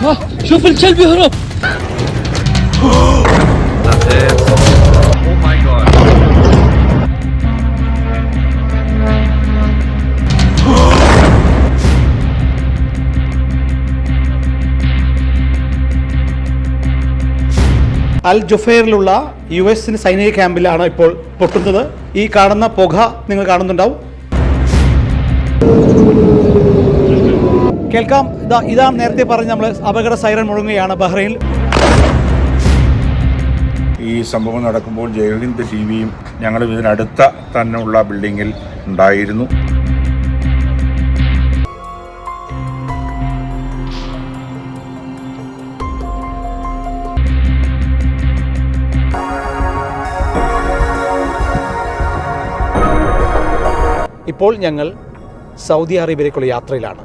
شوف الكلب يهرب. Oh my god. Al ജുഫൈറിലുള്ള US സൈനിക ക്യാമ്പിലാണ് ഇപ്പോൾ പൊട്ടുന്നത്. ഈ കാണുന്ന പുക നിങ്ങൾ കാണുന്നുണ്ടാവും. കേൾക്കാം. ഇതാണ് നേരത്തെ പറഞ്ഞ് നമ്മൾ അപകട സൈറൻ മുഴങ്ങുകയാണ് ബഹ്റൈനിൽ. ഈ സംഭവം നടക്കുമ്പോൾ ജയ്ഹിന്ദ് ടിവിയും ഞങ്ങൾ ഇതിനടുത്ത തന്നെയുള്ള ബിൽഡിങ്ങിൽ ഉണ്ടായിരുന്നു. ഇപ്പോൾ ഞങ്ങൾ സൗദി അറേബ്യയിലേക്കുള്ള യാത്രയിലാണ്.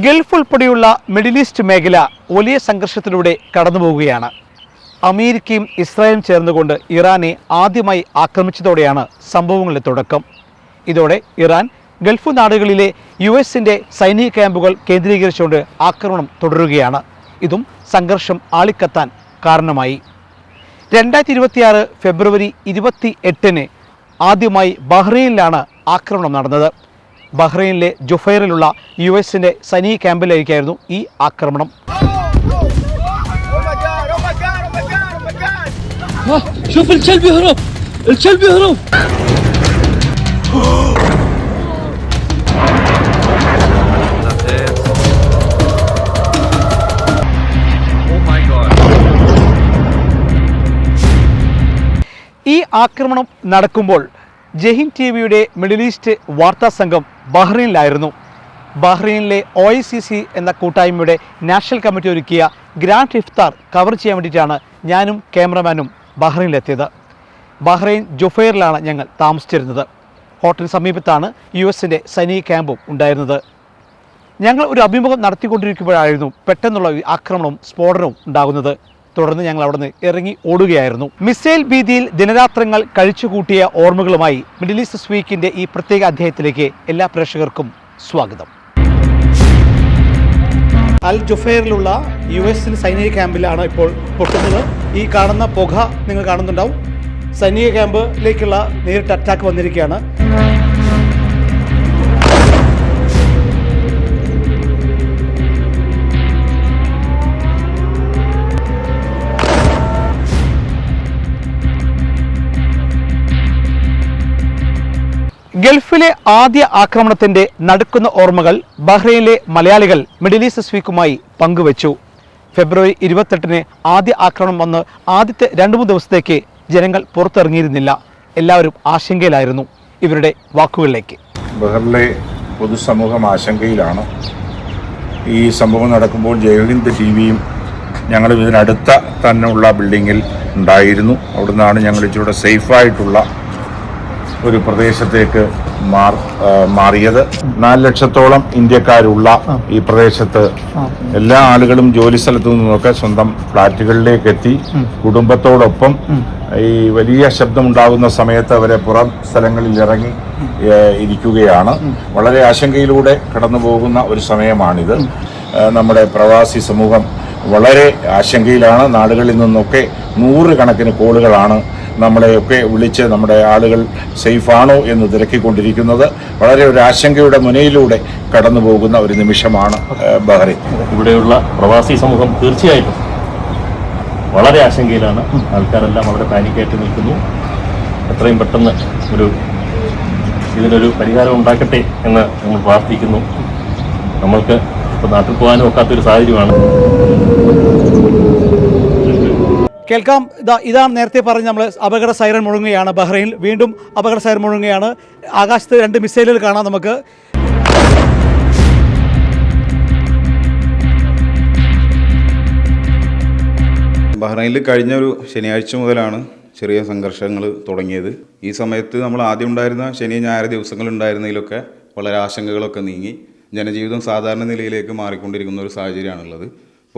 ഗൾഫ് ഉൾപ്പെടെയുള്ള മിഡിൽ ഈസ്റ്റ് മേഖല വലിയ സംഘർഷത്തിലൂടെ കടന്നുപോവുകയാണ്. അമേരിക്കയും ഇസ്രായേലും ചേർന്നുകൊണ്ട് ഇറാനെ ആദ്യമായി ആക്രമിച്ചതോടെയാണ് സംഭവങ്ങളുടെ തുടക്കം. ഇതോടെ ഇറാൻ ഗൾഫ് നാടുകളിലെ US സൈനിക ക്യാമ്പുകൾ കേന്ദ്രീകരിച്ചുകൊണ്ട് ആക്രമണം തുടരുകയാണ്. ഇതും സംഘർഷം ആളിക്കത്താൻ കാരണമായി. 2026 ഫെബ്രുവരി 28 ആദ്യമായി ബഹ്റൈനിലാണ് ആക്രമണം നടന്നത്. ബഹ്റൈനിലെ ജുഫൈറിലുള്ള US സൈനിക ക്യാമ്പിലേക്കായിരുന്നു ഈ ആക്രമണം. شوف الكلب يهرب. الكلب يهرب. ഈ ആക്രമണം നടക്കുമ്പോൾ ജയ്ഹിന്ദ് ടിവിയുടെ മിഡിൽ ഈസ്റ്റ് വാർത്താ സംഘം ബഹ്റൈനിലായിരുന്നു. ബഹ്റൈനിലെ OICC എന്ന കൂട്ടായ്മയുടെ നാഷണൽ കമ്മിറ്റി ഒരുക്കിയ ഗ്രാൻഡ് ഇഫ്താർ കവർ ചെയ്യാൻ വേണ്ടിയിട്ടാണ് ഞാനും ക്യാമറമാനും ബഹ്റൈനിലെത്തിയത്. ബഹ്റൈൻ ജുഫൈറിലാണ് ഞങ്ങൾ താമസിച്ചിരുന്നത്. ഹോട്ടലിന് സമീപത്താണ് US സൈനിക ക്യാമ്പും ഉണ്ടായിരുന്നത്. ഞങ്ങൾ ഒരു അഭിമുഖം നടത്തിക്കൊണ്ടിരിക്കുമ്പോഴായിരുന്നു പെട്ടെന്നുള്ള ആക്രമണവും സ്ഫോടനവും ഉണ്ടാകുന്നത്. തുടർന്ന് ഞങ്ങൾ അവിടെ നിന്ന് ഇറങ്ങി ഓടുകയായിരുന്നു. മിസൈൽ ഭീതിയിൽ ദിനരാത്രങ്ങൾ കഴിച്ചുകൂട്ടിയ ഓർമ്മകളുമായി മിഡിൽ ഈസ്റ്റ് വീക്കിൻ്റെ ഈ പ്രത്യേക അധ്യായത്തിലേക്ക് എല്ലാ പ്രേക്ഷകർക്കും സ്വാഗതം. അൽ ജുഫൈറിലുള്ള US സൈനിക ക്യാമ്പിലാണ് ഇപ്പോൾ പൊട്ടുന്നത്. ഈ കാണുന്ന പുക നിങ്ങൾ കാണുന്നുണ്ടാവും. സൈനിക ക്യാമ്പിലേക്കുള്ള നേരിട്ട് അറ്റാക്ക് വന്നിരിക്കുകയാണ്. ഗൾഫിലെ ആദ്യ ആക്രമണത്തിന്റെ നടുക്കുന്ന ഓർമ്മകൾ ബഹ്റൈനിലെ മലയാളികൾ മിഡിൽ ഈസ്റ്റ് വീക്കുമായി പങ്കുവച്ചു. ഫെബ്രുവരി 28 ആദ്യ ആക്രമണം വന്ന് ആദ്യത്തെ 2-3 ദിവസത്തേക്ക് ജനങ്ങൾ പുറത്തിറങ്ങിയിരുന്നില്ല. എല്ലാവരും ആശങ്കയിലായിരുന്നു. ഇവരുടെ വാക്കുകളിലേക്ക്. ബഹ്റിലെ പൊതുസമൂഹം ആശങ്കയിലാണ്. ഈ സംഭവം നടക്കുമ്പോൾ ജയ്ഹിന്ദ് ടിവിയും ഞങ്ങൾ ഇതിനടുത്ത തന്നെയുള്ള ബിൽഡിങ്ങിൽ ഉണ്ടായിരുന്നു. അവിടെ നിന്നാണ് ഞങ്ങൾ ഇച്ചിരി സേഫായിട്ടുള്ള ഒരു പ്രദേശത്തേക്ക് മാറിയത്. 4 ലക്ഷത്തോളം ഇന്ത്യക്കാരുള്ള ഈ പ്രദേശത്ത് എല്ലാ ആളുകളും ജോലി സ്ഥലത്തു നിന്നൊക്കെ സ്വന്തം ഫ്ലാറ്റുകളിലേക്ക് എത്തി കുടുംബത്തോടൊപ്പം ഈ വലിയ ശബ്ദമുണ്ടാകുന്ന സമയത്ത് അവരെ പുറം സ്ഥലങ്ങളിൽ ഇറങ്ങി ഇരിക്കുകയാണ്. വളരെ ആശങ്കയിലൂടെ കടന്നു പോകുന്ന ഒരു സമയമാണിത്. നമ്മുടെ പ്രവാസി സമൂഹം വളരെ ആശങ്കയിലാണ്. നാടുകളിൽ നിന്നൊക്കെ 100 കണക്കിന് കോളുകളാണ് നമ്മളെയൊക്കെ വിളിച്ച് നമ്മുടെ ആളുകൾ സേഫാണോ എന്ന് തിരക്കിക്കൊണ്ടിരിക്കുന്നത്. വളരെ ഒരു ആശങ്കയുടെ മുനയിലൂടെ കടന്നു പോകുന്ന ഒരു നിമിഷമാണ് ബഹ്റൈൻ. ഇവിടെയുള്ള പ്രവാസി സമൂഹം തീർച്ചയായിട്ടും വളരെ ആശങ്കയിലാണ്. ആൾക്കാരെല്ലാം വളരെ പാനിക്കായിട്ട് നിൽക്കുന്നു. എത്രയും പെട്ടെന്ന് ഇതിനൊരു പരിഹാരം ഉണ്ടാക്കട്ടെ എന്ന് നമ്മൾ പ്രാർത്ഥിക്കുന്നു. നമ്മൾക്ക് ഇപ്പോൾ നാട്ടിൽ പോകാനും ഒക്കാത്തൊരു സാഹചര്യമാണ്. കേൾക്കാം. ഇതാണ് നേരത്തെ പറഞ്ഞ് നമ്മൾ അപകട സൈറൻ മുഴങ്ങുകയാണ് ബഹ്റൈനിൽ. വീണ്ടും അപകട സൈറൻ മുഴങ്ങുകയാണ്. ആകാശത്ത് 2 മിസൈലുകൾ കാണാം നമുക്ക്. ബഹ്റൈനിൽ കഴിഞ്ഞ ഒരു ശനിയാഴ്ച മുതലാണ് ചെറിയ സംഘർഷങ്ങൾ തുടങ്ങിയത്. ഈ സമയത്ത് നമ്മൾ ആദ്യം ഉണ്ടായിരുന്ന ശനി ഞായർ ദിവസങ്ങളുണ്ടായിരുന്നതിലൊക്കെ വളരെ ആശങ്കകളൊക്കെ നീങ്ങി ജനജീവിതം സാധാരണ നിലയിലേക്ക് മാറിക്കൊണ്ടിരിക്കുന്ന ഒരു സാഹചര്യമാണുള്ളത്.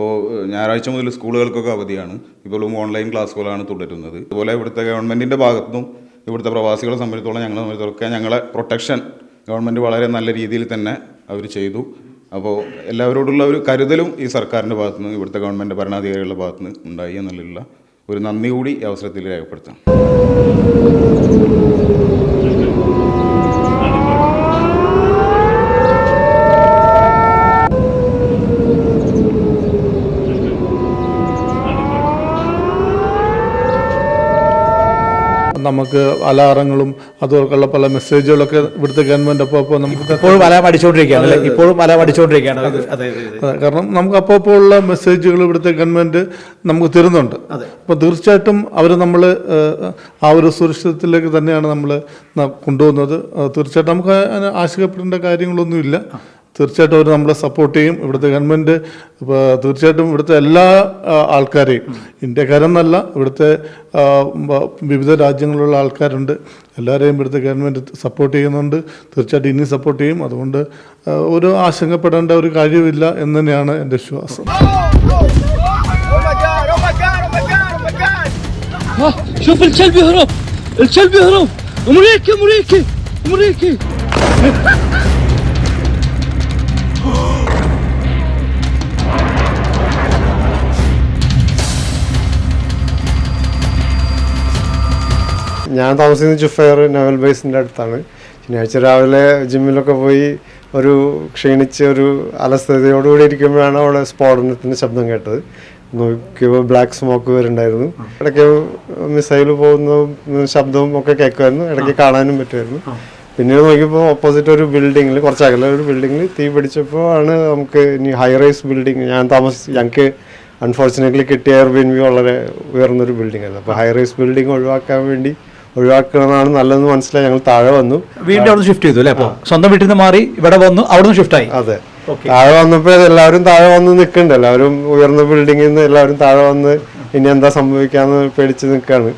ഇപ്പോൾ ഞായറാഴ്ച മുതൽ സ്കൂളുകൾക്കൊക്കെ അവധിയാണ്. ഇപ്പോഴും ഓൺലൈൻ ക്ലാസ്സുകളാണ് തുടരുന്നത്. അതുപോലെ ഇവിടുത്തെ ഗവൺമെൻറ്റിൻ്റെ ഭാഗത്തുനിന്നും ഇവിടുത്തെ പ്രവാസികളെ സംബന്ധിച്ചിടത്തോളം ഞങ്ങളെ സംബന്ധിച്ചിടത്തോളം ഞങ്ങളെ പ്രൊട്ടക്ഷൻ ഗവൺമെൻറ് വളരെ നല്ല രീതിയിൽ തന്നെ അവർ ചെയ്തു. അപ്പോൾ എല്ലാവരോടുള്ള ഒരു കരുതലും ഈ സർക്കാരിൻ്റെ ഭാഗത്തുനിന്ന് ഇവിടുത്തെ ഗവൺമെൻറ് ഭരണാധികാരികളുടെ ഭാഗത്തുനിന്ന് ഉണ്ടായി എന്നുള്ള ഒരു നന്ദി കൂടി ഈ അവസരത്തിൽ രേഖപ്പെടുത്താം. നമുക്ക് അലാറങ്ങളും അതുപോലുള്ള പല മെസ്സേജുകളൊക്കെ ഇവിടുത്തെ ഗവൺമെൻറ് അപ്പോൾ നമുക്ക് ഇപ്പോഴും അലാം അടിച്ചുകൊണ്ടിരിക്കുകയാണ് അല്ലേ? ഇപ്പോഴും അലാം അടിച്ചുകൊണ്ടിരിക്കുകയാണ്. അതെ, കാരണം നമുക്ക് അപ്പോൾ ഉള്ള മെസ്സേജുകൾ ഇവിടുത്തെ ഗവൺമെൻറ് നമുക്ക് തരുന്നുണ്ട്. അപ്പോൾ തീർച്ചയായിട്ടും അവർ നമ്മൾ ആ ഒരു സുരക്ഷിതത്തിലേക്ക് തന്നെയാണ് നമ്മൾ കൊണ്ടുപോകുന്നത്. തീർച്ചയായിട്ടും നമുക്ക് ആശങ്കപ്പെടേണ്ട കാര്യങ്ങളൊന്നുമില്ല. തീർച്ചയായിട്ടും അവർ നമ്മളെ സപ്പോർട്ട് ചെയ്യും. ഇവിടുത്തെ ഗവൺമെൻറ് തീർച്ചയായിട്ടും ഇവിടുത്തെ എല്ലാ ആൾക്കാരെയും, ഇന്ത്യക്കാരെന്നല്ല, ഇവിടുത്തെ വിവിധ രാജ്യങ്ങളിലുള്ള ആൾക്കാരുണ്ട്, എല്ലാവരെയും ഇവിടുത്തെ ഗവൺമെൻറ് സപ്പോർട്ട് ചെയ്യുന്നുണ്ട്. തീർച്ചയായിട്ടും ഇനി സപ്പോർട്ട് ചെയ്യും. അതുകൊണ്ട് ഒരു ആശങ്കപ്പെടേണ്ട ഒരു കാര്യമില്ല എന്ന് തന്നെയാണ് എൻ്റെ വിശ്വാസം. شوف الكلب يهرب، الكلب يهرب. امريكي امريكي امريكي. ഞാൻ താമസിക്കുന്നത് ജുഫൈർ നവൽ ബേസിൻ്റെ അടുത്താണ്. ശനിയാഴ്ച രാവിലെ ജിമ്മിലൊക്കെ പോയി ഒരു ക്ഷീണിച്ച് ഒരു അലസ്ഥതയോടുകൂടി ഇരിക്കുമ്പോഴാണ് അവിടെ സ്ഫോടനത്തിൻ്റെ ശബ്ദം കേട്ടത്. നോക്കിയപ്പോൾ ബ്ലാക്ക് സ്മോക്ക് വരുന്നുണ്ടായിരുന്നു. ഇടയ്ക്ക് മിസൈൽ പോകുന്ന ശബ്ദവും ഒക്കെ കേൾക്കുമായിരുന്നു. ഇടയ്ക്ക് കാണാനും പറ്റുമായിരുന്നു. പിന്നീട് നോക്കിയപ്പോൾ ഓപ്പോസിറ്റ് ഒരു ബിൽഡിങ്ങിൽ, കുറച്ച് അകലെ ഒരു ബിൽഡിങ്ങിൽ തീ പിടിച്ചപ്പോൾ ആണ് നമുക്ക് ഇനി ഹൈ റൈസ് ബിൽഡിങ്, ഞങ്ങൾക്ക് അൺഫോർച്ചുനേറ്റ്ലി കിട്ടിയ എയർബിഎൻബി വളരെ ഉയർന്നൊരു ബിൽഡിംഗ് ആയിരുന്നു. അപ്പോൾ ഹൈ റൈസ് ബിൽഡിംഗ് ഒഴിവാക്കണമെന്നാണ് നല്ലതെന്ന് മനസ്സിലായി ഞങ്ങൾ താഴെ വന്നു. വീണ്ടും അവിടെ ഷിഫ്റ്റ് ചെയ്തു അല്ലേ? അപ്പോൾ സ്വന്തം വീട്ടിൽ നിന്ന് മാറി ഇവിടെ വന്നു, അവിടെ നിന്ന് ഷിഫ്റ്റ് ആയി. അതെ, താഴെ വന്നപ്പോൾ എല്ലാവരും താഴെ വന്ന് നിൽക്കുന്നുണ്ട്. എല്ലാവരും ഉയർന്ന ബിൽഡിങ്ങിൽ നിന്ന് എല്ലാവരും താഴെ വന്ന് ഇനി എന്താ സംഭവിക്കാന്ന് പേടിച്ച് നിൽക്കുകയാണ്.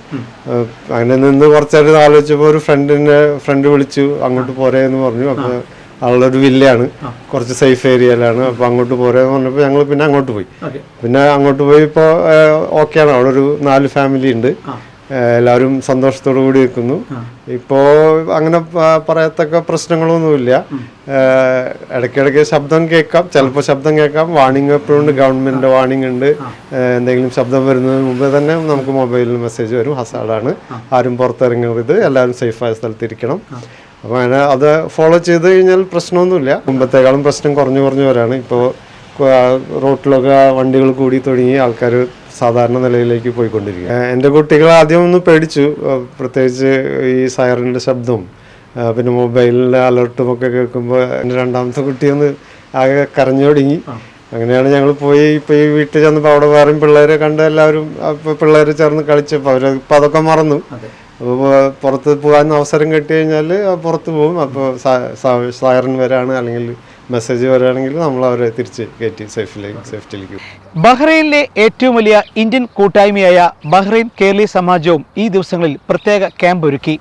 അങ്ങനെ നിന്ന് കുറച്ചേരം ആലോചിച്ചപ്പോൾ ഒരു ഫ്രണ്ട് വിളിച്ചു, അങ്ങോട്ട് പോരേ എന്ന് പറഞ്ഞു. അപ്പോൾ ആളൊരു വില്ലയാണ്, കുറച്ച് സേഫ് ഏരിയയിലാണ്. അപ്പോൾ അങ്ങോട്ട് പോരെന്ന് പറഞ്ഞപ്പോൾ ഞങ്ങൾ പിന്നെ അങ്ങോട്ട് പോയി. ഇപ്പോൾ ഓക്കെയാണ്. അവിടെ ഒരു 4 ഫാമിലി ഉണ്ട്. എല്ലാവരും സന്തോഷത്തോടു കൂടി നിൽക്കുന്നു. ഇപ്പോൾ അങ്ങനെ പറയത്തക്ക പ്രശ്നങ്ങളൊന്നുമില്ല. ഇടയ്ക്കിടയ്ക്ക് ശബ്ദം കേൾക്കാം, ചിലപ്പോൾ ശബ്ദം കേൾക്കാം. വാണിംഗ് എപ്പോഴും ഉണ്ട്, ഗവൺമെൻറ് വാണിംഗ് ഉണ്ട്. എന്തെങ്കിലും ശബ്ദം വരുന്നതിന് മുമ്പേ തന്നെ നമുക്ക് മൊബൈലിൽ മെസ്സേജ് വരും, ഹസാർഡാണ്, ആരും പുറത്തിറങ്ങരുത്, എല്ലാവരും സേഫായ സ്ഥലത്തിരിക്കണം. അപ്പോൾ അങ്ങനെ അത് ഫോളോ ചെയ്ത് കഴിഞ്ഞാൽ പ്രശ്നമൊന്നുമില്ല. മുമ്പത്തേക്കാളും പ്രശ്നം കുറഞ്ഞു വരാണ്. ഇപ്പോൾ റോട്ടിലൊക്കെ വണ്ടികൾ കൂടി തുടങ്ങി, ആൾക്കാർ സാധാരണ നിലയിലേക്ക് പോയിക്കൊണ്ടിരിക്കുക. എൻ്റെ കുട്ടികൾ ആദ്യം ഒന്ന് പേടിച്ചു, പ്രത്യേകിച്ച് ഈ സൈറൻ്റെ ശബ്ദവും പിന്നെ മൊബൈലിലെ അലർട്ടും ഒക്കെ കേൾക്കുമ്പോൾ. എൻ്റെ രണ്ടാമത്തെ കുട്ടിയൊന്ന് ആകെ കരഞ്ഞു തുടങ്ങി. അങ്ങനെയാണ് ഞങ്ങൾ പോയി. ഇപ്പോൾ ഈ വീട്ടിൽ ചെന്നപ്പോൾ അവിടെ വേറെയും പിള്ളേരെ കണ്ട് എല്ലാവരും പിള്ളേർ ചേർന്ന് കളിച്ചപ്പോൾ അവരിപ്പോൾ അതൊക്കെ മറന്നു. അപ്പോൾ പുറത്ത് പോകാൻ അവസരം കിട്ടി കഴിഞ്ഞാൽ പുറത്ത് പോകും. അപ്പോൾ സൈറൻ വരാണ് അല്ലെങ്കിൽ മെസ്സേജ് വരികയാണെങ്കിൽ നമ്മൾ അവരെ തിരിച്ച് കയറ്റി സേഫ്റ്റിയിലേക്ക്. ബഹ്റൈനിലെ ഏറ്റവും വലിയ ഇന്ത്യൻ കൂട്ടായ്മയായ ബഹ്റൈൻ കേരളീയ സമാജവും ഈ ദിവസങ്ങളിൽ പ്രത്യേക ക്യാമ്പ് ഒരുക്കി.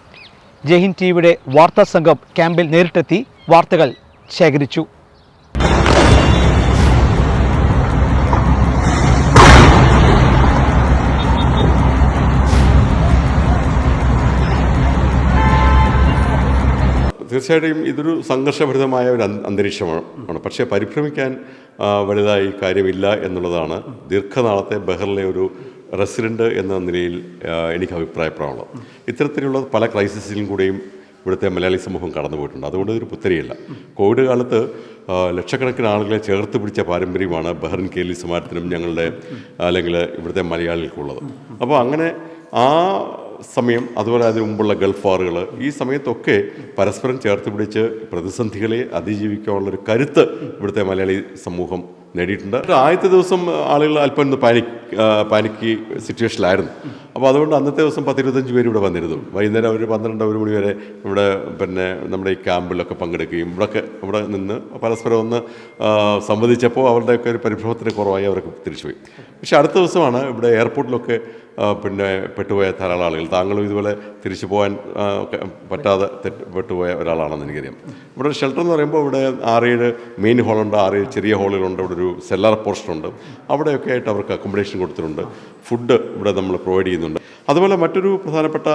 ജയ്ഹിന്ദ് ടിവിയുടെ വാർത്താ സംഘം ക്യാമ്പിൽ നേരിട്ടെത്തി വാർത്തകൾ ശേഖരിച്ചു. തീർച്ചയായിട്ടും ഇതൊരു സംഘർഷഭരിതമായ ഒരു അന്തരീക്ഷമാണ്. പക്ഷേ പരിഭ്രമിക്കാൻ വലുതായി കാര്യമില്ല എന്നുള്ളതാണ് ദീർഘനാളത്തെ ബഹ്റിലെ ഒരു റെസിഡൻറ്റ് എന്ന നിലയിൽ എനിക്ക് അഭിപ്രായപ്പെടാനുള്ളത്. ഇത്തരത്തിലുള്ള പല ക്രൈസിസിലും കൂടെയും ഇവിടുത്തെ മലയാളി സമൂഹം കടന്നു പോയിട്ടുണ്ട്. അതുകൊണ്ട് ഇതൊരു പുത്തരിയല്ല. കോവിഡ് കാലത്ത് ലക്ഷക്കണക്കിന് ആളുകളെ ചേർത്ത് പിടിച്ച പാരമ്പര്യമാണ് ബഹ്റിൻ കേരളീയ സമാജത്തിനും ഞങ്ങളുടെ അല്ലെങ്കിൽ ഇവിടുത്തെ മലയാളികൾക്കുള്ളത്. അപ്പോൾ അങ്ങനെ ആ സമയം, അതുപോലെ അതിന് മുമ്പുള്ള ഗൾഫ് വാറുകൾ, ഈ സമയത്തൊക്കെ പരസ്പരം ചേർത്ത് പിടിച്ച് പ്രതിസന്ധികളെ അതിജീവിക്കാനുള്ളൊരു കരുത്ത് ഇവിടുത്തെ മലയാളി സമൂഹം നേടിയിട്ടുണ്ട്. ആദ്യത്തെ ദിവസം ആളുകൾ അല്പം ഒന്ന് പാനിക്ക് സിറ്റുവേഷനിലായിരുന്നു. അപ്പോൾ അതുകൊണ്ട് അന്നത്തെ ദിവസം 10-25 പേര് ഇവിടെ വന്നിരുന്നു. വൈകുന്നേരം അവർ 12-1 മണി വരെ ഇവിടെ നമ്മുടെ ഈ ക്യാമ്പിലൊക്കെ പങ്കെടുക്കുകയും ഇവിടെ നിന്ന് പരസ്പരം ഒന്ന് സംവദിച്ചപ്പോൾ അവരുടെയൊക്കെ ഒരു പരിഭ്രമത്തിന് കുറവായി അവർക്ക് തിരിച്ചുപോയി. പക്ഷേ അടുത്ത ദിവസമാണ് ഇവിടെ എയർപോർട്ടിലൊക്കെ പെട്ടുപോയ ധാരാളം ആളുകൾ. താങ്കളും ഇതുപോലെ തിരിച്ചു പോകാൻ പറ്റാതെ പെട്ടുപോയ ഒരാളാണെന്ന് എനിക്കറിയാം. ഇവിടെ ഷെൽട്ടർ എന്ന് പറയുമ്പോൾ ഇവിടെ 6-7 മെയിൻ ഹാളുണ്ട്, 6-7 ചെറിയ ഹാളുകളുണ്ട്. ഇവിടെ ഒരു സെല്ലാർ പോർഷനുണ്ട്. അവിടെയൊക്കെ ആയിട്ട് അവർക്ക് അക്കോമഡേഷൻ കൊടുത്തിട്ടുണ്ട്. ഫുഡ് ഇവിടെ നമ്മൾ പ്രൊവൈഡ് ചെയ്യുന്നുണ്ട്. അതുപോലെ മറ്റൊരു പ്രധാനപ്പെട്ട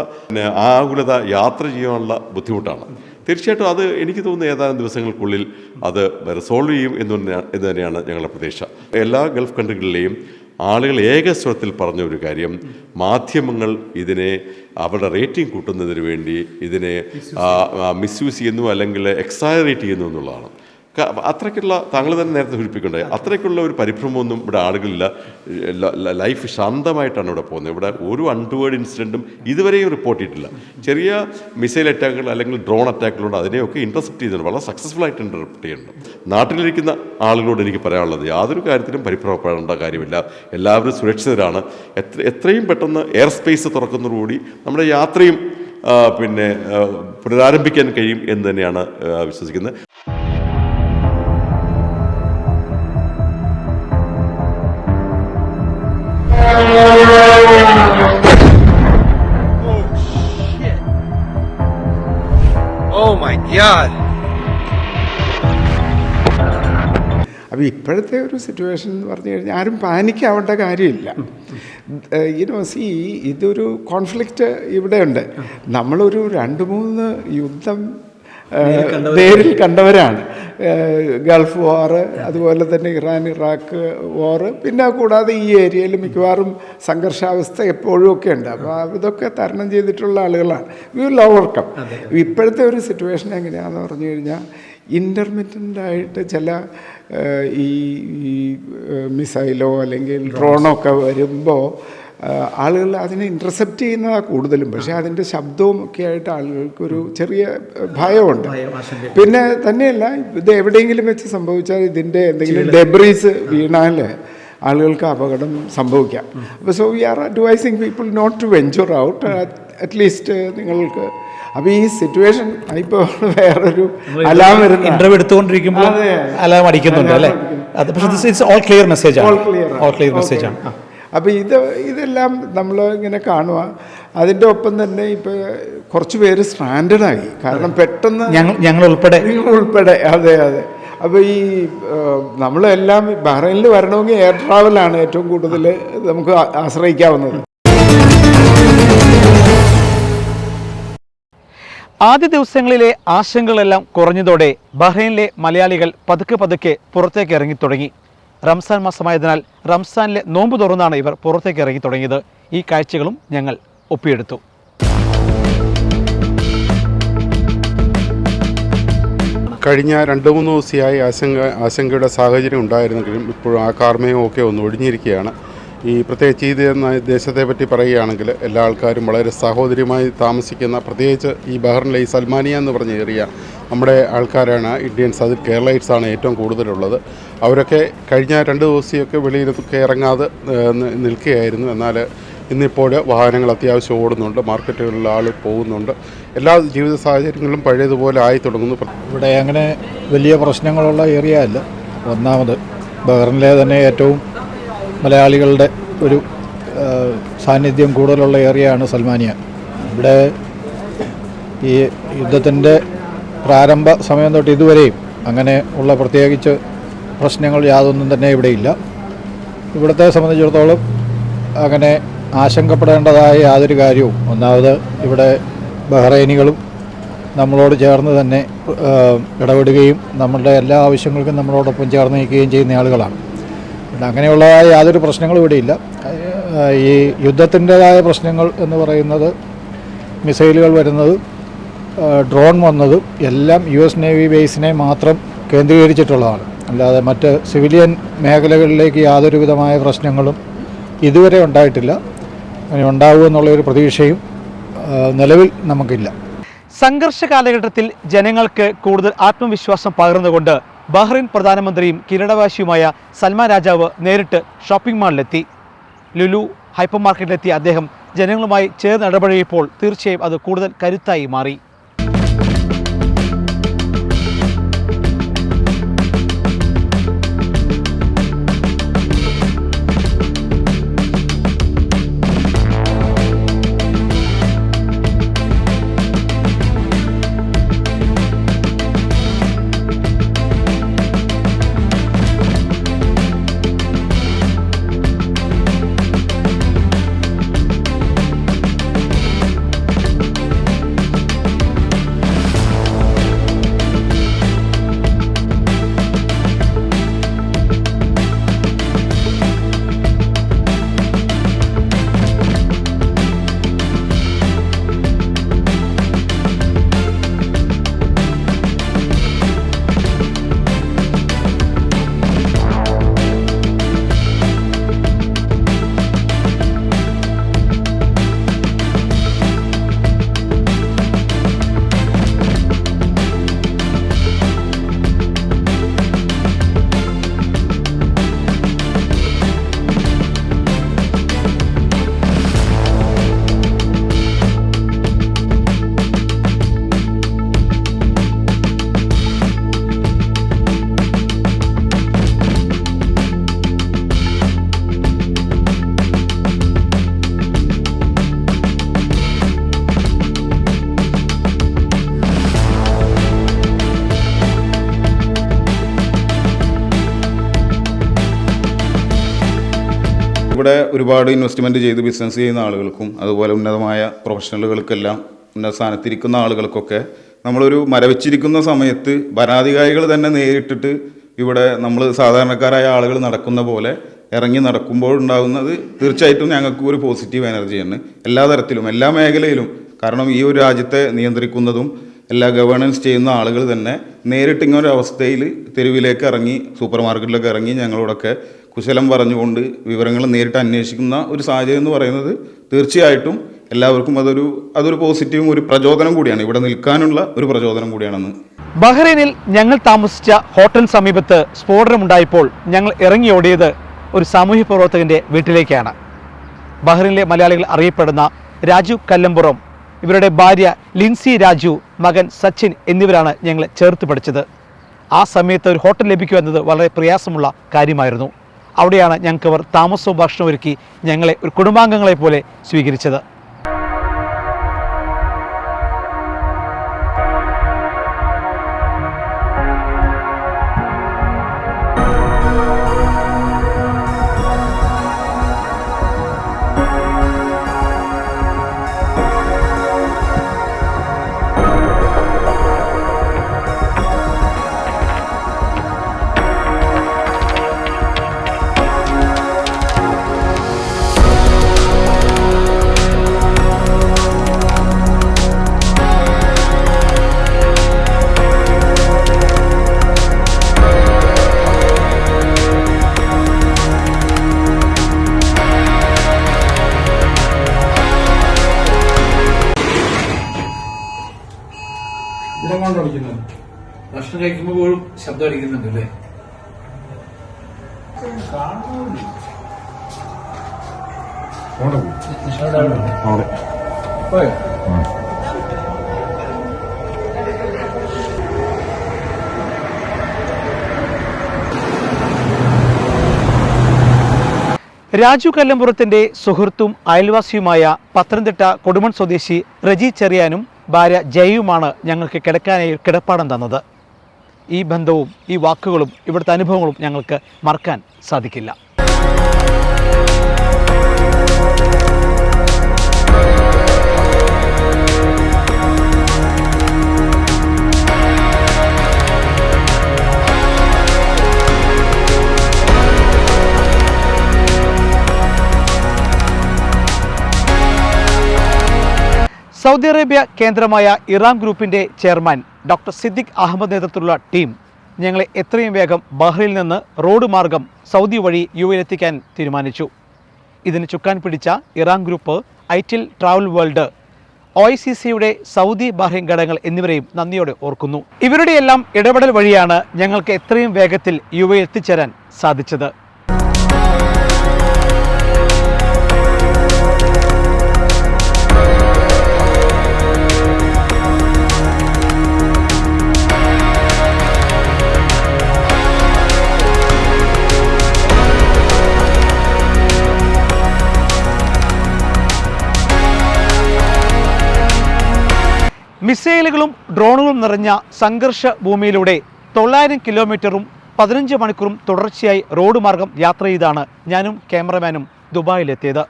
ആകുലത യാത്ര ചെയ്യാനുള്ള ബുദ്ധിമുട്ടാണ്. തീർച്ചയായിട്ടും അത് എനിക്ക് തോന്നുന്നു ഏതാനും ദിവസങ്ങൾക്കുള്ളിൽ അത് റിസോൾവ് ചെയ്യും എന്ന് തന്നെയാണ് ഞങ്ങളുടെ പ്രതീക്ഷ. എല്ലാ ഗൾഫ് കൺട്രികളിലെയും ആളുകൾ ഏകസ്വരത്തിൽ പറഞ്ഞ ഒരു കാര്യം, മാധ്യമങ്ങൾ ഇതിനെ അവരുടെ റേറ്റിംഗ് കൂട്ടുന്നതിന് വേണ്ടി ഇതിനെ മിസ്യൂസ് ചെയ്യുന്നു അല്ലെങ്കിൽ എക്സാജറേറ്റ് ചെയ്യുന്നു എന്നുള്ളതാണ്. അത്രയ്ക്കുള്ള, താങ്കൾ തന്നെ നേരത്തെ സൂചിപ്പിക്കണ്ടേ, അത്രയ്ക്കുള്ള ഒരു പരിഭ്രമമൊന്നും ഇവിടെ ആളുകളില്ല. ലൈഫ് ശാന്തമായിട്ടാണ് ഇവിടെ പോകുന്നത്. ഇവിടെ ഒരു അൺടുവേർഡ് ഇൻസിഡൻറ്റും ഇതുവരെയും റിപ്പോർട്ട് ചെയ്തിട്ടില്ല. ചെറിയ മിസൈൽ അറ്റാക്കുകൾ അല്ലെങ്കിൽ ഡ്രോൺ അറ്റാക്കുകളുണ്ട്, അതിനെയൊക്കെ ഇൻ്റർസെപ്റ്റ് ചെയ്തിട്ടുണ്ട്, വളരെ സക്സസ്ഫുൾ ആയിട്ട് ഇൻ്റർസെപ്റ്റ് ചെയ്യുന്നുണ്ട്. നാട്ടിലിരിക്കുന്ന ആളുകളോട് എനിക്ക് പറയാനുള്ളത്, യാതൊരു കാര്യത്തിലും പരിഭ്രമപ്പെടേണ്ട കാര്യമില്ല. എല്ലാവരും സുരക്ഷിതരാണ്. എത്രയും പെട്ടെന്ന് എയർ സ്പേസ് തുറക്കുന്നതോടുകൂടി നമ്മുടെ യാത്രയും പുനരാരംഭിക്കാൻ കഴിയും എന്ന് തന്നെയാണ് വിശ്വസിക്കുന്നത്. Oh my God! അപ്പോൾ ഇപ്പോഴത്തെ ഒരു സിറ്റുവേഷൻ എന്ന് പറഞ്ഞു കഴിഞ്ഞാൽ ആരും പാനിക്കാവേണ്ട കാര്യമില്ല. ഇതൊരു കോൺഫ്ലിക്റ്റ് ഇവിടെയുണ്ട്. നമ്മളൊരു 2-3 യുദ്ധം നേരിൽ കണ്ടവരാണ്. ഗൾഫ് വാറ്, അതുപോലെ തന്നെ ഇറാൻ ഇറാഖ് വാറ്, പിന്നെ കൂടാതെ ഈ ഏരിയയിൽ മിക്കവാറും സംഘർഷാവസ്ഥ എപ്പോഴും ഒക്കെ ഉണ്ട്. അപ്പോൾ ഇതൊക്കെ തരണം ചെയ്തിട്ടുള്ള ആളുകളാണ്. We will overcome. ഇപ്പോഴത്തെ ഒരു സിറ്റുവേഷൻ എങ്ങനെയാണെന്ന് പറഞ്ഞു കഴിഞ്ഞാൽ ഇൻ്റർമിറ്റൻ്റായിട്ട് ചില ഈ മിസൈലോ അല്ലെങ്കിൽ ഡ്രോണോ ഒക്കെ വരുമ്പോൾ ആളുകൾ അതിനെ ഇൻ്റർസെപ്റ്റ് ചെയ്യുന്നതാണ് കൂടുതലും. പക്ഷേ അതിൻ്റെ ശബ്ദവും ഒക്കെ ആയിട്ട് ആളുകൾക്കൊരു ചെറിയ ഭയമുണ്ട്. പിന്നെ തന്നെയല്ല, ഇത് എവിടെയെങ്കിലും വെച്ച് സംഭവിച്ചാൽ ഇതിൻ്റെ എന്തെങ്കിലും ഡെബ്രീസ് വീണാൽ ആളുകൾക്ക് അപകടം സംഭവിക്കാം. അപ്പോൾ so we are advising people not to venture out. At least നിങ്ങൾക്ക് അപ്പോൾ ഈ സിറ്റുവേഷൻ ഇപ്പോൾ വേറൊരു അലാം വരുന്ന ഇന്റർവ്യൂ എടുത്തുകൊണ്ടിരിക്കുമ്പോൾ അലാം അടിക്കുന്നുണ്ട് അല്ലേ? അത് പക്ഷേ ഇറ്റ്സ് ഓൾ ക്ലിയർ മെസ്സേജാണ്. ഓൾ ക്ലിയർ മെസ്സേജാണ്. അപ്പോൾ ഇതെല്ലാം നമ്മൾ ഇങ്ങനെ കാണുക. അതിൻ്റെ ഒപ്പം തന്നെ ഇപ്പോൾ കുറച്ച് പേര് സ്ട്രാൻഡഡായി. കാരണം പെട്ടെന്ന് ഞങ്ങൾ ഉൾപ്പെടെ അതെ. അപ്പോൾ ഈ നമ്മളെല്ലാം ബഹ്റൈനിൽ വരണമെങ്കിൽ എയർ ട്രാവലാണ് ഏറ്റവും കൂടുതൽ നമുക്ക് ആശ്രയിക്കാവുന്നത്. ആദ്യ ദിവസങ്ങളിലെ ആശങ്കകളെല്ലാം കുറഞ്ഞതോടെ ബഹ്റൈനിലെ മലയാളികൾ പതുക്കെ പുറത്തേക്ക് ഇറങ്ങിത്തുടങ്ങി. റംസാൻ മാസമായതിനാൽ റംസാനിലെ നോമ്പ് തുറന്നാണ് ഇവർ പുറത്തേക്ക് ഇറങ്ങി തുടങ്ങിയത്. ഈ കാഴ്ചകളും ഞങ്ങൾ ഒപ്പിയെടുത്തു. കഴിഞ്ഞ 2-3 ദിവസമായി ആശങ്കയുടെ സാഹചര്യം ഉണ്ടായിരുന്നെങ്കിലും ഇപ്പോഴും ആ കാർമേയം ഒക്കെ ഒന്ന് ഒഴിഞ്ഞിരിക്കുകയാണ്. പ്രത്യേകിച്ച് ഈ ദേശത്തെ പറ്റി പറയുകയാണെങ്കിൽ എല്ലാ ആൾക്കാരും വളരെ സഹോദര്യമായി താമസിക്കുന്ന, പ്രത്യേകിച്ച് ഈ ബഹ്റിനിലെ ഈ സൽമാനിയ എന്ന് പറഞ്ഞ ഏരിയ നമ്മുടെ ആൾക്കാരാണ്, ഇന്ത്യൻസ്, അതിൽ കേരളൈറ്റ്സാണ് ഏറ്റവും കൂടുതലുള്ളത്. അവരൊക്കെ കഴിഞ്ഞ 2 ദിവസമൊക്കെ വെളിയിലൊക്കെ ഇറങ്ങാതെ നിൽക്കുകയായിരുന്നു. എന്നാൽ ഇന്നിപ്പോൾ വാഹനങ്ങൾ അത്യാവശ്യം ഓടുന്നുണ്ട്, മാർക്കറ്റുകളിൽ ആൾ പോകുന്നുണ്ട്, എല്ലാ ജീവിത സാഹചര്യങ്ങളും പഴയതുപോലെ ആയി തുടങ്ങുന്നു. ഇവിടെ അങ്ങനെ വലിയ പ്രശ്നങ്ങളുള്ള ഏരിയ അല്ല. ഒന്നാമത് ബഹ്റിനിലെ തന്നെ ഏറ്റവും മലയാളികളുടെ ഒരു സാന്നിധ്യം കൂടുതലുള്ള ഏരിയയാണ് സൽമാനിയ. ഇവിടെ ഈ യുദ്ധത്തിൻ്റെ പ്രാരംഭ സമയം തൊട്ട് ഇതുവരെയും അങ്ങനെ ഉള്ള പ്രത്യേകിച്ച് പ്രശ്നങ്ങൾ യാതൊന്നും തന്നെ ഇവിടെയില്ല. ഇവിടത്തെ സംബന്ധിച്ചിടത്തോളം അങ്ങനെ ആശങ്കപ്പെടേണ്ടതായ യാതൊരു കാര്യവും. ഒന്നാമത് ഇവിടെ ബഹ്റൈനികളും നമ്മളോട് ചേർന്ന് തന്നെ ഇടപെടുകയും നമ്മളുടെ എല്ലാ ആവശ്യങ്ങൾക്കും നമ്മളോടൊപ്പം ചേർന്ന് നിൽക്കുകയും ചെയ്യുന്ന ആളുകളാണ്. അങ്ങനെയുള്ളതായ യാതൊരു പ്രശ്നങ്ങളും ഇവിടെയില്ല. ഈ യുദ്ധത്തിൻ്റെതായ പ്രശ്നങ്ങൾ എന്ന് പറയുന്നത് മിസൈലുകൾ വരുന്നത്, ഡ്രോൺ വന്നതും എല്ലാം US നേവി ബേസിനെ മാത്രം കേന്ദ്രീകരിച്ചിട്ടുള്ളതാണ്. അല്ലാതെ മറ്റ് സിവിലിയൻ മേഖലകളിലേക്ക് യാതൊരു വിധമായ പ്രശ്നങ്ങളും ഇതുവരെ ഉണ്ടായിട്ടില്ല. അങ്ങനെ ഉണ്ടാകുമെന്നുള്ളൊരു പ്രതീക്ഷയും നിലവിൽ നമുക്കില്ല. സംഘർഷ കാലഘട്ടത്തിൽ ജനങ്ങൾക്ക് കൂടുതൽ ആത്മവിശ്വാസം പകർന്നുകൊണ്ട് ബഹ്റൈൻ പ്രധാനമന്ത്രിയും കിരീടവാശിയുമായ സൽമാൻ രാജാവ് നേരിട്ട് ഷോപ്പിംഗ് മാളിലെത്തി. ലുലു ഹൈപ്പർ മാർക്കറ്റിലെത്തിയ അദ്ദേഹം ജനങ്ങളുമായി ചേർന്ന് ഇടപഴകിയപ്പോൾ തീർച്ചയായും അത് കൂടുതൽ കരുത്തായി മാറി. ഇവിടെ ഒരുപാട് ഇൻവെസ്റ്റ്മെൻറ്റ് ചെയ്ത് ബിസിനസ് ചെയ്യുന്ന ആളുകൾക്കും അതുപോലെ ഉന്നതമായ പ്രൊഫഷണലുകൾക്കെല്ലാം ഉന്നത സ്ഥാനത്തിരിക്കുന്ന ആളുകൾക്കൊക്കെ നമ്മളൊരു മരവിച്ചിരിക്കുന്ന സമയത്ത് ഭരണാധികാരികൾ തന്നെ നേരിട്ടിട്ട് ഇവിടെ നമ്മൾ സാധാരണക്കാരായ ആളുകൾ നടക്കുന്ന പോലെ ഇറങ്ങി നടക്കുമ്പോഴുണ്ടാകുന്നത് തീർച്ചയായിട്ടും ഞങ്ങൾക്ക് ഒരു പോസിറ്റീവ് എനർജിയാണ് എല്ലാ തരത്തിലും, എല്ലാ മേഖലയിലും. കാരണം ഈ ഒരു രാജ്യത്തെ നിയന്ത്രിക്കുന്നതും എല്ലാ ഗവേണൻസ് ചെയ്യുന്ന ആളുകൾ തന്നെ നേരിട്ട് ഇങ്ങനൊരു അവസ്ഥയിൽ തെരുവിലേക്ക് ഇറങ്ങി സൂപ്പർ മാർക്കറ്റിലൊക്കെ ഇറങ്ങി ഞങ്ങളോടൊക്കെ കുശലം പറഞ്ഞുകൊണ്ട് വിവരങ്ങൾ നേരിട്ട് അന്വേഷിക്കുന്ന ഒരു സാഹചര്യം എന്ന് പറയുന്നത് തീർച്ചയായിട്ടും എല്ലാവർക്കും അതൊരു പോസിറ്റീവും ഒരു പ്രചോദനം കൂടിയാണ്, ഇവിടെ നിൽക്കാനുള്ള ഒരു പ്രചോദനം കൂടിയാണെന്ന്. ബഹ്റൈനിൽ ഞങ്ങൾ താമസിച്ച ഹോട്ടൽ സമീപത്ത് സ്ഫോടനമുണ്ടായപ്പോൾ ഞങ്ങൾ ഇറങ്ങിയോടിയത് ഒരു സാമൂഹ്യ പ്രവർത്തകൻ്റെ വീട്ടിലേക്കാണ്. ബഹ്റൈനിലെ മലയാളികൾ അറിയപ്പെടുന്ന രാജു കല്ലമ്പുറം, ഇവരുടെ ഭാര്യ ലിൻസി രാജു, മകൻ സച്ചിൻ എന്നിവരാണ് ഞങ്ങളെ ചേർത്ത് പഠിച്ചത്. ആ സമയത്ത് ഒരു ഹോട്ടൽ ലഭിക്കുക എന്നത് വളരെ പ്രയാസമുള്ള കാര്യമായിരുന്നു. അവിടെയാണ് ഞങ്ങൾക്ക് അവർ താമസവും ഭക്ഷണവും ഒരുക്കി ഞങ്ങളെ ഒരു കുടുംബാംഗങ്ങളെ പോലെ സ്വീകരിച്ചത്. ഭക്ഷണം കഴിക്കുമ്പോൾ പോലും ശബ്ദം അടിക്കുന്നുണ്ട് അല്ലേ? രാജു കല്ലമ്പുറത്തിന്റെ സുഹൃത്തും അയൽവാസിയുമായ പത്തനംതിട്ട കൊടുമൺ സ്വദേശി റജി ചെറിയാനും ഭാര്യ ജയയുമാണ് ഞങ്ങൾക്ക് കിടക്കാനായി കിടപ്പാടം തന്നത്. ഈ ബന്ധവും ഈ വാക്കുകളും ഇവിടുത്തെ അനുഭവങ്ങളും ഞങ്ങൾക്ക് മറക്കാൻ സാധിക്കില്ല. സൗദി അറേബ്യ കേന്ദ്രമായ ഇറാൻ ഗ്രൂപ്പിൻ്റെ ചെയർമാൻ ഡോക്ടർ സിദ്ദിഖ് അഹമ്മദ് നേതൃത്വത്തിലുള്ള ടീം ഞങ്ങളെ എത്രയും വേഗം ബഹ്റൈനിൽ നിന്ന് റോഡ് മാർഗം സൗദി വഴി യുഎയിലെത്തിക്കാൻ തീരുമാനിച്ചു. ഇതിന് ചുക്കാൻ പിടിച്ച ഇറാൻ ഗ്രൂപ്പ്, ഐറ്റിൽ ട്രാവൽ വേൾഡ്, OICCയുടെ സൗദി ബഹ്റൈൻ ഘടകങ്ങൾ എന്നിവരെയും നന്ദിയോടെ ഓർക്കുന്നു. ഇവരുടെയെല്ലാം ഇടപെടൽ വഴിയാണ് ഞങ്ങൾക്ക് എത്രയും വേഗത്തിൽ യുഎയിൽ എത്തിച്ചേരാൻ സാധിച്ചത്. മിസൈലുകളും ഡ്രോണുകളും നിറഞ്ഞ സംഘർഷ ഭൂമിയിലൂടെ 900 കിലോമീറ്ററും 15 മണിക്കൂറും തുടർച്ചയായി റോഡ് മാർഗം യാത്ര ചെയ്താണ് ഞാനും ക്യാമറമാനും ദുബായിലെത്തിയത്.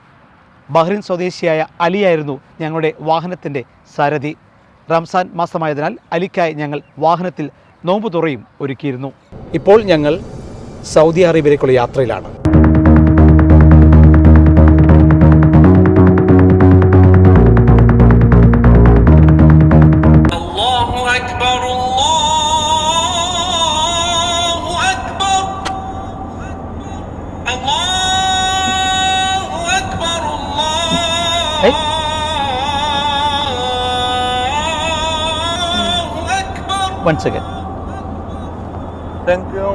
ബഹ്റൈൻ സ്വദേശിയായ അലിയായിരുന്നു ഞങ്ങളുടെ വാഹനത്തിൻ്റെ സാരഥി. റംസാൻ മാസമായതിനാൽ അലിക്കായി ഞങ്ങൾ വാഹനത്തിൽ നോമ്പുതുറയും ഒരുക്കിയിരുന്നു. ഇപ്പോൾ ഞങ്ങൾ സൗദി അറേബ്യയിലേക്കുള്ള യാത്രയിലാണ്. Once again. Thank you.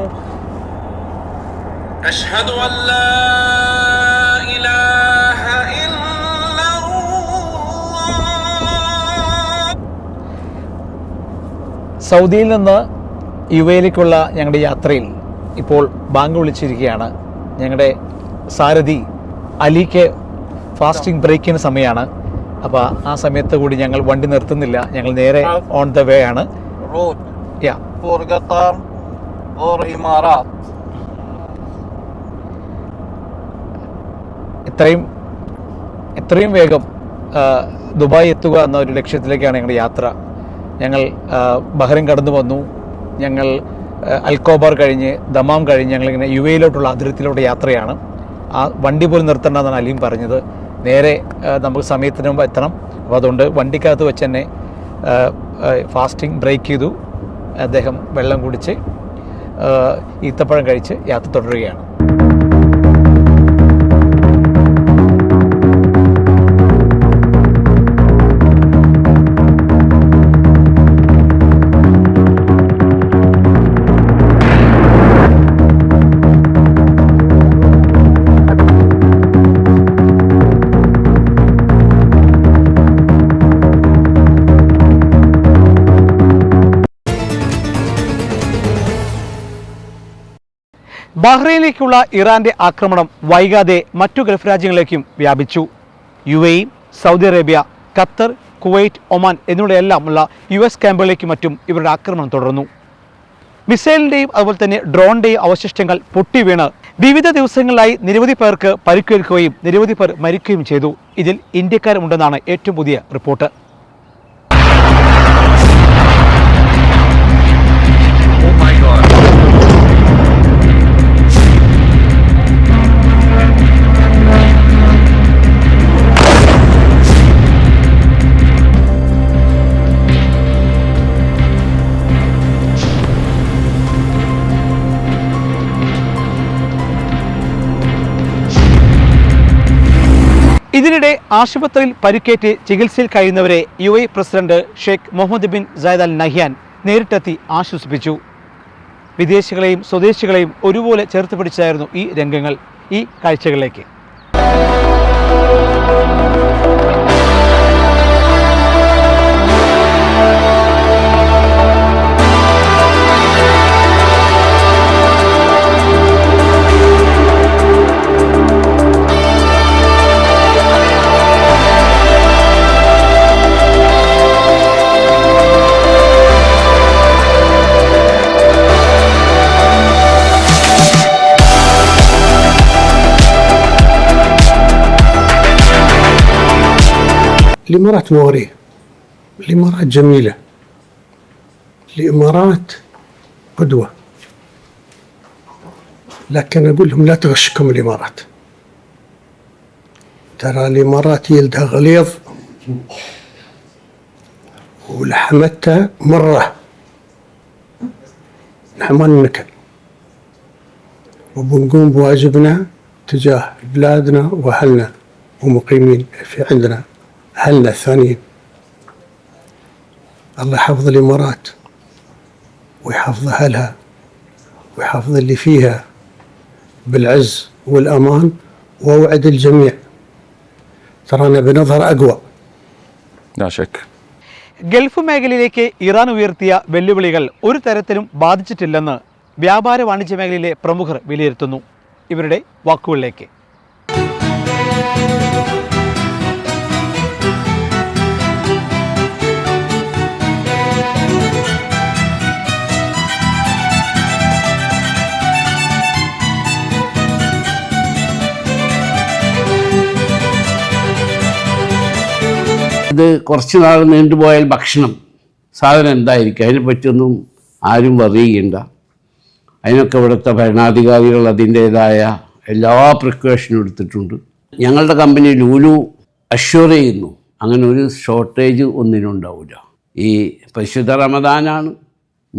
أشهد أن لا إله إلا الله. സൗദിയിൽ നിന്ന് യുഎയിലേക്കുള്ള ഞങ്ങളുടെ യാത്രയിൽ ഇപ്പോൾ ബാങ്ക് വിളിച്ചിരിക്കുകയാണ്. ഞങ്ങളുടെ സാരഥി അലിക്ക് ഫാസ്റ്റിംഗ് ബ്രേക്കിന് സമയമാണ്. അപ്പോൾ ആ സമയത്ത് കൂടി ഞങ്ങൾ വണ്ടി നിർത്തുന്നില്ല. ഞങ്ങൾ നേരെ ഓൺ ദ വേ ആണ്. road for Qatar or Emirat. എത്രയും വേഗം ദുബായ് എത്തുക എന്ന ഒരു ലക്ഷ്യത്തിലേക്കാണ് ഞങ്ങളുടെ യാത്ര. ഞങ്ങൾ ബഹ്റൈൻ കടന്നു വന്നു. ഞങ്ങൾ അൽക്കോബാർ കഴിഞ്ഞ് ദമാം കഴിഞ്ഞ് ഞങ്ങളിങ്ങനെ UAE-ലോട്ടുള്ള അതിർത്തിയിലോട്ട് യാത്രയാണ്. ആ വണ്ടി പോലും നിർത്തേണ്ടെന്നാണ് അലീം പറഞ്ഞത്. നേരെ നമുക്ക് സമയത്തിന് മുമ്പ് എത്തണം. അപ്പോൾ അതുകൊണ്ട് വണ്ടിക്കകത്ത് വെച്ച് തന്നെ ഫാസ്റ്റിംഗ് ബ്രേക്ക് ചെയ്തു. അദ്ദേഹം വെള്ളം കുടിച്ച് ഈത്തപ്പഴം കഴിച്ച് യാത്ര തുടരുകയാണ്. ബഹ്റൈനിലേക്കുള്ള ഇറാന്റെ ആക്രമണം വൈകാതെ മറ്റു ഗൾഫ് രാജ്യങ്ങളിലേക്കും വ്യാപിച്ചു. UAE, Saudi Arabia, Qatar, Kuwait, Oman എന്നിവിടെയെല്ലാമുള്ള US ക്യാമ്പുകളിലേക്കും മറ്റും ഇവരുടെ ആക്രമണം തുടർന്നു. മിസൈലിൻ്റെയും അതുപോലെ തന്നെ ഡ്രോണിൻ്റെയും അവശിഷ്ടങ്ങൾ പൊട്ടിവീണ് വിവിധ ദിവസങ്ങളിലായി നിരവധി പേർക്ക് പരിക്കേൽക്കുകയും നിരവധി പേർ മരിക്കുകയും ചെയ്തു. ഇതിൽ ഇന്ത്യക്കാരുമുണ്ടെന്നാണ് ഏറ്റവും പുതിയ റിപ്പോർട്ട്. ഇതിനിടെ ആശുപത്രിയിൽ പരിക്കേറ്റ് ചികിത്സയിൽ കഴിയുന്നവരെ UAE president Sheikh Mohammed bin Zayed Al Nahyan നേരിട്ടെത്തി ആശ്വസിപ്പിച്ചു. വിദേശികളെയും സ്വദേശികളെയും ഒരുപോലെ ചേർത്ത് പിടിച്ചായിരുന്നു ഈ രംഗങ്ങൾ. ഈ കാഴ്ചകളിലേക്ക്. الإمارات مواريه، الإمارات جميلة، الإمارات قدوة، لكن أقول لهم لا تغشكم الإمارات. ترى الإمارات يلدها غليظ ولحمتها مرة، نحن ما ننكل وبنقوم بواجبنا تجاه بلادنا وأهلنا ومقيمين في عندنا أهلنا الثانيين. الله يحفظ الإمارات ويحفظ أهلها ويحفظ اللي فيها بالعز والأمان، وأوعد الجميع ترانا بنظر أقوى. لا شك. ഗൾഫ് മേഖലയിലേക്ക് ഇറാൻ ഉയർത്തിയ വെല്ലുവിളികൾ ഒരു തരത്തിലും ബാധിച്ചിട്ടില്ലെന്ന് വ്യാപാര വാണിജ്യ മേഖലയിലെ പ്രമുഖർ വിലയിരുത്തുന്നു. ഇവരുടെ വാക്കുകളിലേക്ക്. ഇത് കുറച്ച് നാൾ നീണ്ടുപോയാൽ ഭക്ഷണം സാധനം എന്തായിരിക്കും അതിനെപ്പറ്റിയൊന്നും ആരും അറിയുകയുണ്ട. അതിനൊക്കെ ഇവിടുത്തെ ഭരണാധികാരികൾ അതിൻ്റേതായ എല്ലാ പ്രിക്കോഷനും എടുത്തിട്ടുണ്ട്. ഞങ്ങളുടെ കമ്പനി ലൂലു അഷ്യൂർ ചെയ്യുന്നു അങ്ങനെ ഒരു ഷോർട്ടേജ് ഒന്നിനും ഉണ്ടാവില്ല. ഈ പരിശുദ്ധ റമദാനാണ്,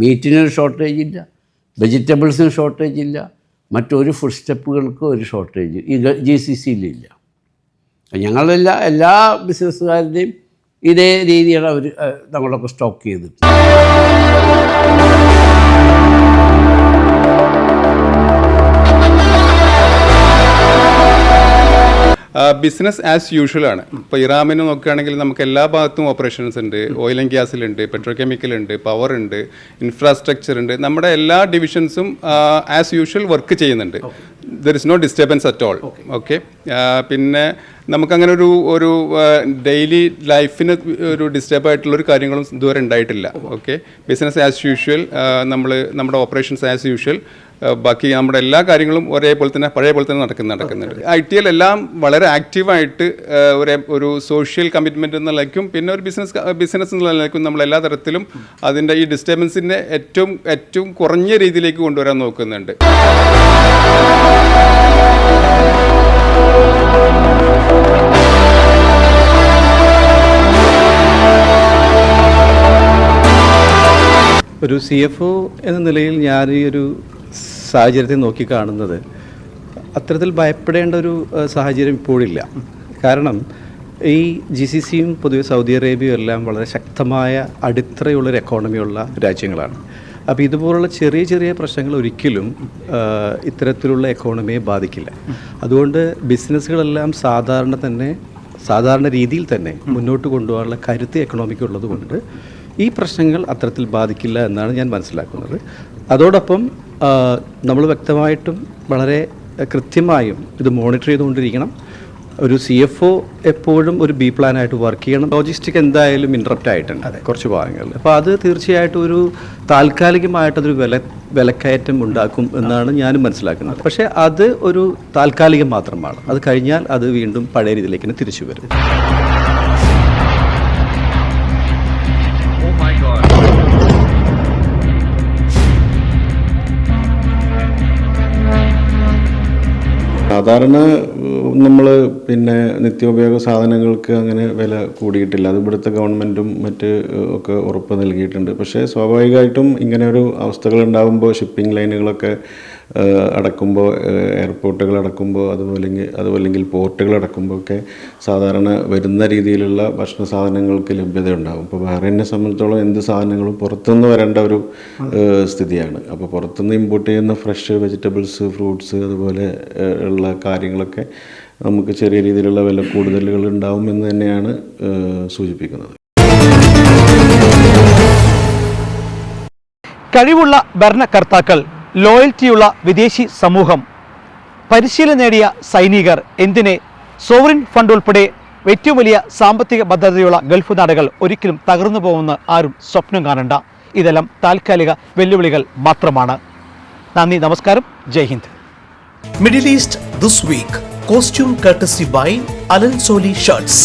മീറ്റിനൊരു ഷോർട്ടേജ് ഇല്ല, വെജിറ്റബിൾസിന് ഷോർട്ടേജ് ഇല്ല, മറ്റൊരു ഫുഡ് സ്റ്റെപ്പുകൾക്കും ഒരു ഷോർട്ടേജ് ഈ GCC-യിലില്ല. എല്ലാ ബിസിനസ്സുകാരുടെയും ഇതേ രീതിയാണ് അവർ നമ്മളൊക്കെ സ്റ്റോക്ക് ചെയ്തിട്ട്. ബിസിനസ് ആസ് യൂഷ്വൽ ആണ്. ഇപ്പോൾ ഇറാമിന് നോക്കുകയാണെങ്കിൽ നമുക്ക് എല്ലാ ഭാഗത്തും ഓപ്പറേഷൻസ് ഉണ്ട്. ഓയിൽ ആൻഡ് ഗ്യാസിലുണ്ട്, പെട്രോകെമിക്കൽ ഉണ്ട്, പവർ ഉണ്ട്, ഇൻഫ്രാസ്ട്രക്ചർ ഉണ്ട്. നമ്മുടെ എല്ലാ ഡിവിഷൻസും ആസ് യൂഷ്വൽ വർക്ക് ചെയ്യുന്നുണ്ട്. There is no disturbance at all. Okay, പിന്നെ നമുക്കങ്ങനെ ഒരു ഡെയിലി ലൈഫിന് ഒരു ഡിസ്റ്റർബ് ആയിട്ടുള്ളൊരു കാര്യങ്ങളും ഇതുവരെ ഉണ്ടായിട്ടില്ല. ഓക്കെ, ബിസിനസ് ആസ് യൂഷ്വൽ, നമ്മുടെ ഓപ്പറേഷൻസ് ആസ് യൂഷ്വൽ, ബാക്കി നമ്മുടെ എല്ലാ കാര്യങ്ങളും ഒരേപോലെ തന്നെ പഴയ പോലെ തന്നെ നടക്കുന്നുണ്ട്. ITL എല്ലാം വളരെ ആക്റ്റീവായിട്ട് ഒരു സോഷ്യൽ കമ്മിറ്റ്മെൻറ്റ് എന്ന നിലയ്ക്കും പിന്നെ ഒരു ബിസിനസ് എന്നുള്ള നിലയ്ക്കും നമ്മൾ എല്ലാ തരത്തിലും അതിൻ്റെ ഈ ഡിസ്റ്റർബൻസിൻ്റെ ഏറ്റവും കുറഞ്ഞ രീതിയിലേക്ക് കൊണ്ടുവരാൻ നോക്കുന്നുണ്ട്. ഒരു CFO എന്ന നിലയിൽ ഞാൻ ഈ ഒരു സാഹചര്യത്തെ നോക്കിക്കാണുന്നത് അത്തരത്തിൽ ഭയപ്പെടേണ്ട ഒരു സാഹചര്യം ഇപ്പോഴില്ല. കാരണം ഈ GCCയും പൊതുവെ സൗദി അറേബ്യയും എല്ലാം വളരെ ശക്തമായ അടിത്തറയുള്ളൊരു എക്കോണമിയുള്ള രാജ്യങ്ങളാണ്. അപ്പോൾ ഇതുപോലുള്ള ചെറിയ ചെറിയ പ്രശ്നങ്ങൾ ഒരിക്കലും ഇത്തരത്തിലുള്ള എക്കോണമിയെ ബാധിക്കില്ല. അതുകൊണ്ട് ബിസിനസ്സുകളെല്ലാം സാധാരണ രീതിയിൽ തന്നെ മുന്നോട്ട് കൊണ്ടുപോകാനുള്ള കരുത്ത് എക്കണോമിക്കുള്ളത് കൊണ്ട് ഈ പ്രശ്നങ്ങൾ അത്തരത്തിൽ ബാധിക്കില്ല എന്നാണ് ഞാൻ മനസ്സിലാക്കുന്നത്. അതോടൊപ്പം നമ്മൾ വ്യക്തമായിട്ടും വളരെ കൃത്യമായും ഇത് മോണിറ്റർ ചെയ്തുകൊണ്ടിരിക്കണം. ഒരു CFO എപ്പോഴും ഒരു B പ്ലാനായിട്ട് വർക്ക് ചെയ്യണം. ലോജിസ്റ്റിക് എന്തായാലും ഇൻട്രപ്റ്റ് ആയിട്ടുണ്ട് കുറച്ച് ഭാഗങ്ങളിൽ. അപ്പോൾ അത് തീർച്ചയായിട്ടും ഒരു താൽക്കാലികമായിട്ടതൊരു വിലക്കയറ്റം ഉണ്ടാക്കും എന്നാണ് ഞാനും മനസ്സിലാക്കുന്നത്. പക്ഷേ അത് ഒരു താൽക്കാലികം മാത്രമാണ്. അത് കഴിഞ്ഞാൽ അത് വീണ്ടും പഴയ രീതിയിലേക്ക് തന്നെ തിരിച്ചു വരും. സാധാരണ നമ്മൾ പിന്നെ നിത്യോപയോഗ സാധനങ്ങൾക്ക് അങ്ങനെ വില കൂടിയിട്ടില്ല. അത് ഇവിടുത്തെ ഗവൺമെൻറ്റും മറ്റ് ഒക്കെ ഉറപ്പ് നൽകിയിട്ടുണ്ട്. പക്ഷേ സ്വാഭാവികമായിട്ടും ഇങ്ങനെ ഒരു അവസ്ഥകൾ ഉണ്ടാകുമ്പോൾ ഷിപ്പിംഗ് ലൈനുകളൊക്കെ അടക്കുമ്പോൾ, എയർപോർട്ടുകൾ അടക്കുമ്പോൾ, അതുമല്ലെങ്കിൽ പോർട്ടുകൾ അടക്കുമ്പോൾ ഒക്കെ സാധാരണ വരുന്ന രീതിയിലുള്ള ഭക്ഷണ സാധനങ്ങൾക്ക് ലഭ്യത ഉണ്ടാകും. ഇപ്പോൾ ബഹ്റൈനെ സംബന്ധിച്ചോളം എന്ത് സാധനങ്ങളും പുറത്തുനിന്ന് വരേണ്ട ഒരു സ്ഥിതിയാണ്. അപ്പോൾ പുറത്തുനിന്ന് ഇമ്പോർട്ട് ചെയ്യുന്ന ഫ്രഷ് വെജിറ്റബിൾസ്, ഫ്രൂട്ട്സ് അതുപോലെ ഉള്ള കാര്യങ്ങളൊക്കെ നമുക്ക് ചെറിയ രീതിയിലുള്ള വില കൂടുതലുകൾ ഉണ്ടാവും എന്ന് തന്നെയാണ് സൂചിപ്പിക്കുന്നത്. കഴിവുള്ള ഭരണകർത്താക്കൾ, ലോയൽറ്റിയുള്ള വിദേശി സമൂഹം, പരിശീലനം നേടിയ സൈനികർ, എന്തിന് സോവറിൻ ഫണ്ട് ഉൾപ്പെടെ ഏറ്റവും വലിയ സാമ്പത്തിക ഭദ്രതയുള്ള ഗൾഫ് നാടുകൾ ഒരിക്കലും തകർന്നു പോകുമെന്ന് ആരും സ്വപ്നം കാണണ്ട. ഇതെല്ലാം താൽക്കാലിക വെല്ലുവിളികൾ മാത്രമാണ്. നന്ദി, നമസ്കാരം, ജയ് Hind. Middle East This Week, costume courtesy by Alan Soli Shirts.